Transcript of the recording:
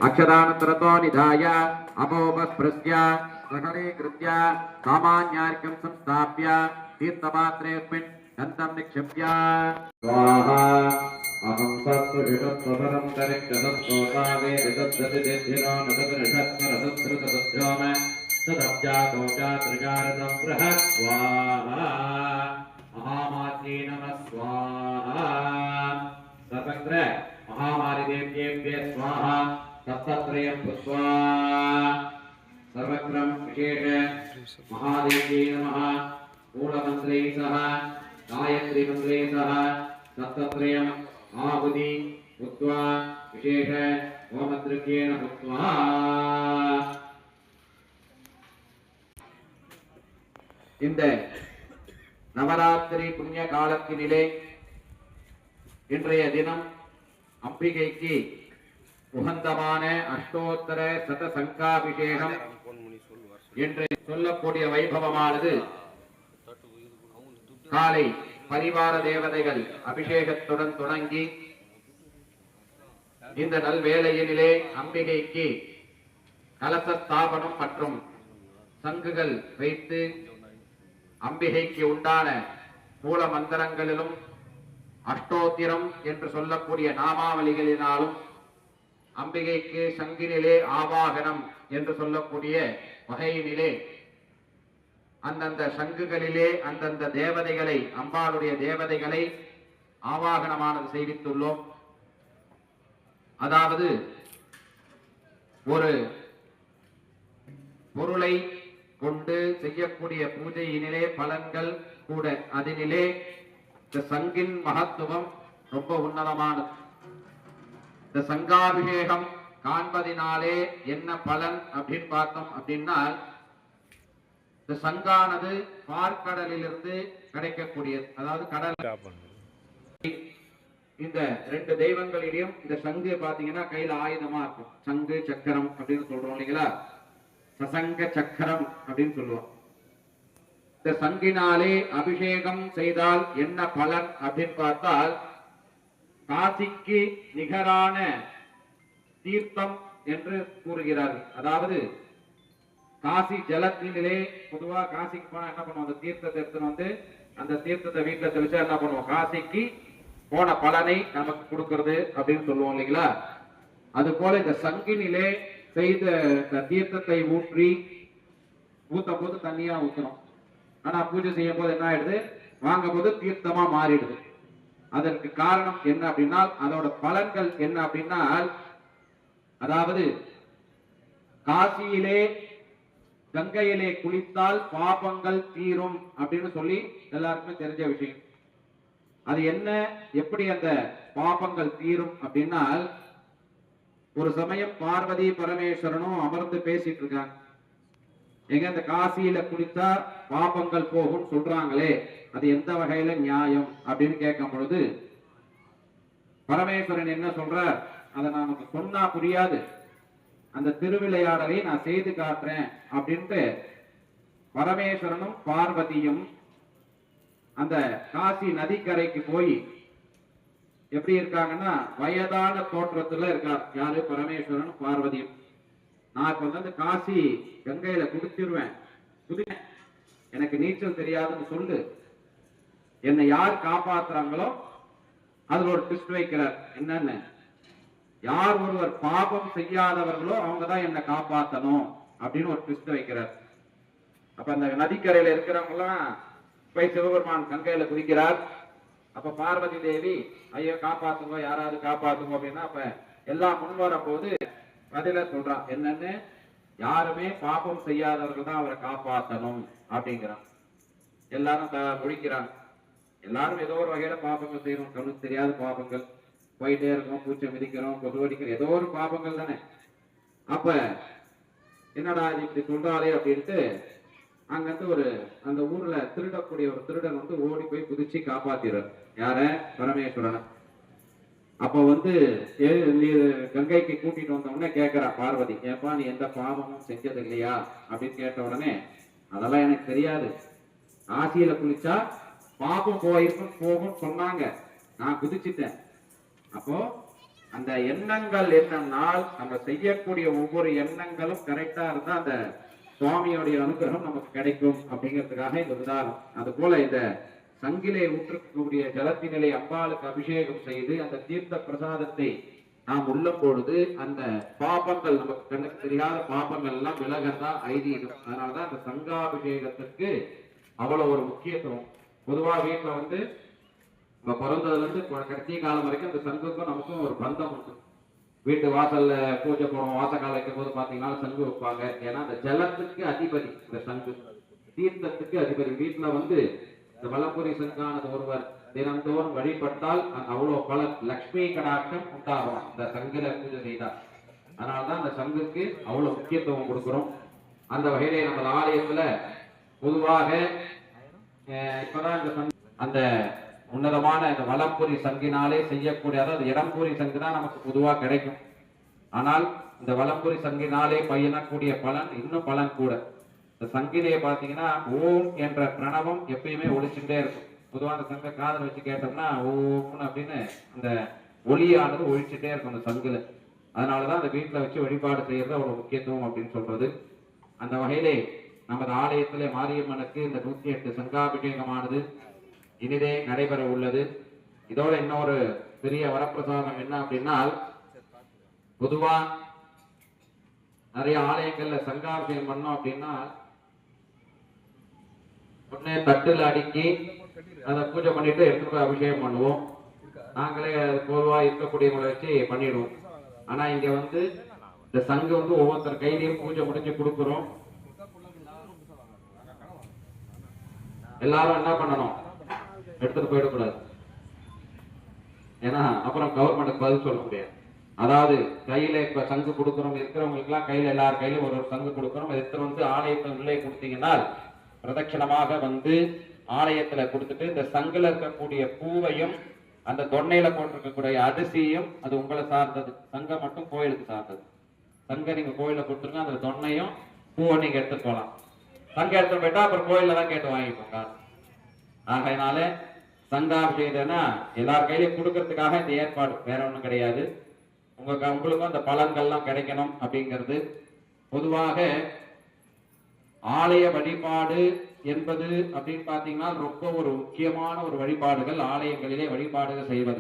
अक्षदानत्रतो निधाय अपोपस्पृश्य सकलीकृत्य सामान्यार्घ्यं संस्थाप्य तीर्थपात्रेऽस्मिन् गन्धं निक्षिप्य स्वाहा अहं सत्त्वषितत्वपरं तरिक्षसत्तोषावेदितद्दतिदिद्धिरो नतपरिषत्करसत्कृतसत्योम तदब्जातोजातृजारदं बृहत् स्वाहा महामात्रे नमः स्वाहा सर्वत्र महामारिदेव्येभ्यः स्वाहा सप्तत्रयं पुष्पा सर्वक्रम विशेष महादेव्यै नमः मूलमन्त्रै सह गायत्री मन्त्रै सह सप्तत्रयम् आहुति उक्त्वा विशेष होमद्रव्येण हुत्वा இந்த நவராத்திரி புண்ணிய காலத்தினிலே இன்றைய தினம் அம்பிகைக்கு உகந்தமான அஷ்டோத்தர சத சங்காபிஷேகம் என்று சொல்லக்கூடிய வைபவமானது காலை பரிவார தேவதைகள் அபிஷேகத்துடன் தொடங்கி இந்த நல்வேளையிலே அம்பிகைக்கு கலச ஸ்தாபனம் மற்றும் சங்குகள் வைத்து அம்பிகைக்கு உண்டான மூல மந்திரங்களிலும் அஷ்டோத்திரம் என்று சொல்லக்கூடிய நாமாவளிகளினாலும் அம்பிகைக்கு சங்கினிலே ஆவாகனம் என்று சொல்லக்கூடிய வகையினிலே அந்தந்த சங்குகளிலே அந்தந்த தேவதைகளை அம்பாளுடைய தேவதைகளை ஆவாகனமானது செய்வித்துள்ளோம். அதாவது ஒரு பொருளை கொண்டு செய்யக்கூடிய பூஜையினிலே பலன்கள் கூட அதனிலே இந்த சங்கின் மகத்துவம் ரொம்ப உன்னதமானது. இந்த சங்காபிஷேகம் காண்பதினாலே என்ன பலன் அப்படின்னு பார்த்தோம் அப்படின்னா இந்த சங்கானது பார்க்கடலிலிருந்து கிடைக்கக்கூடியது. அதாவது கடல் இந்த ரெண்டு தெய்வங்களிடையும் இந்த சங்கு பாத்தீங்கன்னா கையில ஆயுதமா இருக்கும். சங்கு சக்கரம் அப்படின்னு சொல்றோம் இல்லைங்களா, சசங்க சக்கரம் அப்படின்னு சொல்லுவோம். இந்த சங்கினாலே அபிஷேகம் செய்தால் என்ன பலன் அப்படின்னு பார்த்தால் காசிக்கு நிகரான தீர்த்தம் என்று கூறுகிறார்கள். அதாவது காசி ஜலத்திலே பொதுவா காசிக்கு போனா என்ன பண்ணுவோம், அந்த தீர்த்தத்தை எடுத்துன்னு வந்து அந்த தீர்த்தத்தை வீட்டுல தெளிச்சா என்ன பண்ணுவோம், காசிக்கு போன பலனை நமக்கு கொடுக்கிறது அப்படின்னு சொல்லுவோம் இல்லைங்களா. அது போல இந்த சங்கினிலே செய்த தீர்த்தத்தை ஊத்தும் போது தண்ணியா ஊத்தணும். ஆனா பூஜை செய்யும் போது என்ன ஆயிடுது, வாங்கும் போது தீர்த்தமா மாறிடுது. அதற்கு காரணம் என்ன அப்படின்னா அதோட பலன்கள் என்ன அப்படின்னா, அதாவது காசியிலே கங்கையிலே குளித்தால் பாபங்கள் தீரும் அப்படின்னு சொல்லி எல்லாருக்குமே தெரிஞ்ச விஷயம். அது என்ன, எப்படி அந்த பாபங்கள் தீரும் அப்படின்னா, ஒரு சமயம் பார்வதி பரமேஸ்வரனும் அமர்ந்து பேசிட்டு இருக்காங்க. எங்க இந்த காசியில குளித்தா பாபங்கள் போகும் சொல்றாங்களே, அது எந்த வகையில நியாயம் அப்படின்னு கேட்கும் பொழுது பரமேஸ்வரன் என்ன சொல்றார், அதை நமக்கு சொன்னா புரியாது, அந்த திருவிளையாடலை நான் செய்து காட்டுறேன் அப்படின்ட்டு பரமேஸ்வரனும் பார்வதியும் அந்த காசி நதிக்கரைக்கு போய் எப்படி இருக்காங்கன்னா வயதான தோற்றத்துல இருக்கார். யாரு, பரமேஸ்வரன் பார்வதியும். நான் இப்ப வந்து காசி கங்கையில குதிச்சிருவேன், எனக்கு நீச்சல் தெரியாதுன்னு சொல்லு, என்னை யார் காப்பாத்துறாங்களோ அதுல ஒரு ட்விஸ்ட் வைக்கிறார். என்னன்னு, யார் ஒருவர் பாபம் செய்யாதவர்களோ அவங்கதான் என்னை காப்பாத்தணும் அப்படின்னு ஒரு ட்விஸ்ட் வைக்கிறார். அப்ப அந்த நதிக்கரையில இருக்கிறவங்க எல்லாம் போய் சிவபெருமான் கங்கையில குதிக்கிறார். அப்ப பார்வதி தேவி ஐயோ காப்பாத்துங்க, யாராவது காப்பாத்துங்க அப்படின்னா அப்ப எல்லாம் முன்வர போது பதில சொல்றான். என்னன்னு, யாருமே பாபம் செய்யாதவர்கள் தான் அவரை காப்பாற்றணும் அப்படிங்கிறான். எல்லாரும் முடிக்கிறாங்க. எல்லாரும் ஏதோ ஒரு வகையில பாபங்கள் செய்யணும், கண்ணுக்கு தெரியாத பாபங்கள், போயிட்டே இருக்கோம், பூச்சை மிதிக்கிறோம், கொசுவடிக்கிறோம், ஏதோ ஒரு பாபங்கள் தானே. அப்ப என்னடா இது இப்படி சொல்றாரே அப்படின்ட்டு அங்கிருந்து ஒரு அந்த ஊர்ல திருடக்கூடிய ஒரு திருடன் வந்து ஓடி போய் குதிச்சு காப்பாத்திடுறார். யார, பரமேஸ்வரனை. அப்ப வந்து கங்கைக்கு கூட்டிட்டு வந்த உடனே கேட்கிறா பார்வதி, ஏப்பா நீ எந்த பாவமும் செஞ்சது இல்லையா அப்படின்னு கேட்ட உடனே அதெல்லாம் எனக்கு தெரியாது, ஆசியில குளிச்சா பாபம் போகும் சொன்னாங்க, நான் குதிச்சுட்டேன். அப்போ அந்த எண்ணங்கள் என்னன்னால் நம்ம செய்யக்கூடிய ஒவ்வொரு எண்ணங்களும் கரெக்டா இருந்தா அந்த சுவாமியோடைய அனுகிரகம் நமக்கு கிடைக்கும் அப்படிங்கிறதுக்காக இந்த உதாரணம். அது போல இந்த சங்கிலே ஊற்றக்கூடிய ஜலத்தினிலே அம்பாளுக்கு அபிஷேகம் செய்து அந்த தீர்த்த பிரசாதத்தை நாம் உள்ளம் பொழுது அந்த பாபங்கள், நமக்கு கண்ணுக்கு தெரியாத பாபங்கள் எல்லாம் விலகறதா ஐதீகம். அதனாலதான் அந்த சங்காபிஷேகத்துக்கு அவ்வளவு ஒரு முக்கியத்துவம். பொதுவா வீட்டுல வந்து நம்ம பிறந்ததுல இருந்து கடைசி காலம் வரைக்கும் அந்த சங்குக்கும் நமக்கும் ஒரு பந்தம் உண்டு. வீட்டு வாசல்ல பூஜை போடுவோம், வாசக்கால வைக்கும் போது பாத்தீங்கன்னா சங்கு வைப்பாங்க. ஏன்னா அந்த ஜலத்துக்கு அதிபதி இந்த சங்கு, தீர்த்தத்துக்கு அதிபதி. வீட்டுல வந்து இந்த வலம்புரி சங்கானது ஒருவர் தினந்தோறும் வழிபட்டால் அவ்வளவு பல லக்ஷ்மி கடாட்சம் உண்டாகும் இந்த சங்குல பூஜை செய்தார். அதனாலதான் அந்த சங்குக்கு அவ்வளவு முக்கியத்துவம் கொடுக்கிறோம். அந்த வகையிலே நம்ம ஆலயத்துல பொதுவாக இப்பதான் இந்த அந்த உன்னதமான இந்த வலம்புரி சங்கினாலே செய்யக்கூடிய, அதாவது இடம்புரி சங்கு தான் நமக்கு பொதுவா கிடைக்கும். ஆனால் இந்த வலம்புரி சங்கினாலே பயிரக்கூடிய பலன் இன்னும் பலன் கூட. இந்த சங்கிலே பாத்தீங்கன்னா ஓம் என்ற பிரணவம் எப்பயுமே ஒழிச்சுட்டே இருக்கும். பொதுவான சங்க காதல் வச்சு கேட்டோம்னா ஓம்னு அப்படின்னு அந்த ஒளியானது ஒழிச்சுட்டே இருக்கும் அந்த சங்குல. அதனாலதான் அந்த வீட்டுல வச்சு வழிபாடு செய்யறது அவ்வளவு முக்கியத்துவம் அப்படின்னு சொல்றது. அந்த வகையிலே நமது ஆலயத்திலே மாரியம்மனுக்கு இந்த 108 சங்காபிஷேகமானது இனிதே நடைபெற உள்ளது. இதோட இன்னொரு பெரிய வரப்பிரசாதம் என்ன அப்படின்னா, பொதுவா நிறைய ஆலயங்கள்ல சங்காபிஷேகம் பண்ணோம் அப்படின்னா உடனே தட்டுல அடுக்கி அதை பூஜை பண்ணிட்டு எடுத்து போய் அபிஷேகம் பண்ணுவோம். நாங்களே பொதுவா இருக்கக்கூடியவங்களை வச்சு பண்ணிடுவோம். ஆனா இங்க வந்து இந்த சங்கு வந்து ஒவ்வொருத்தர் கையிலையும் பூஜை முடிஞ்சு கொடுக்குறோம். எல்லாரும் என்ன பண்ணணும், எடுத்துட்டு போயிடக்கூடாது. ஏன்னா அப்புறம் கவர்மெண்ட் பதில் சொல்ல முடியாது. அதாவது கையில இப்ப சங்கு கொடுக்குறோம், இருக்கிறவங்களுக்கு எல்லாம் கையில எல்லார் கையிலும் ஒரு சங்கு கொடுக்குறோம். எடுத்துட்டு வந்து ஆலயத்தின் உள்ளே கொடுத்தீங்கன்னா பிரதட்சணமாக வந்து ஆலயத்துல கொடுத்துட்டு இந்த சங்குல இருக்கக்கூடிய பூவையும் அந்த தொன்னையில போட்டிருக்கக்கூடிய அரிசியும் அது உங்களை சார்ந்தது. சங்கம் மட்டும் கோயிலுக்கு சார்ந்தது. சங்க நீங்க கோயில கொடுத்துருங்க, அந்த தொன்னையும் பூவை நீங்க எடுத்துட்டு போகலாம். சங்க எடுத்துட்டு போயிட்டா அப்புறம் கோயில்ல தான் கேட்டு வாங்கிப்போங்க. ஆகையினால சங்காபிஷேகம்னா எல்லார் கையிலையும் கொடுக்கறதுக்காக இந்த ஏற்பாடு, வேற ஒண்ணும் கிடையாது. உங்களுக்கும் அந்த பலன்கள்லாம் கிடைக்கணும் அப்படிங்கிறது. பொதுவாக ஆலய வழிபாடு என்பது அப்படின்னு பாத்தீங்கன்னா ரொம்ப ஒரு முக்கியமான ஒரு வழிபாடுகள். ஆலயங்களிலே வழிபாடுகள் செய்வது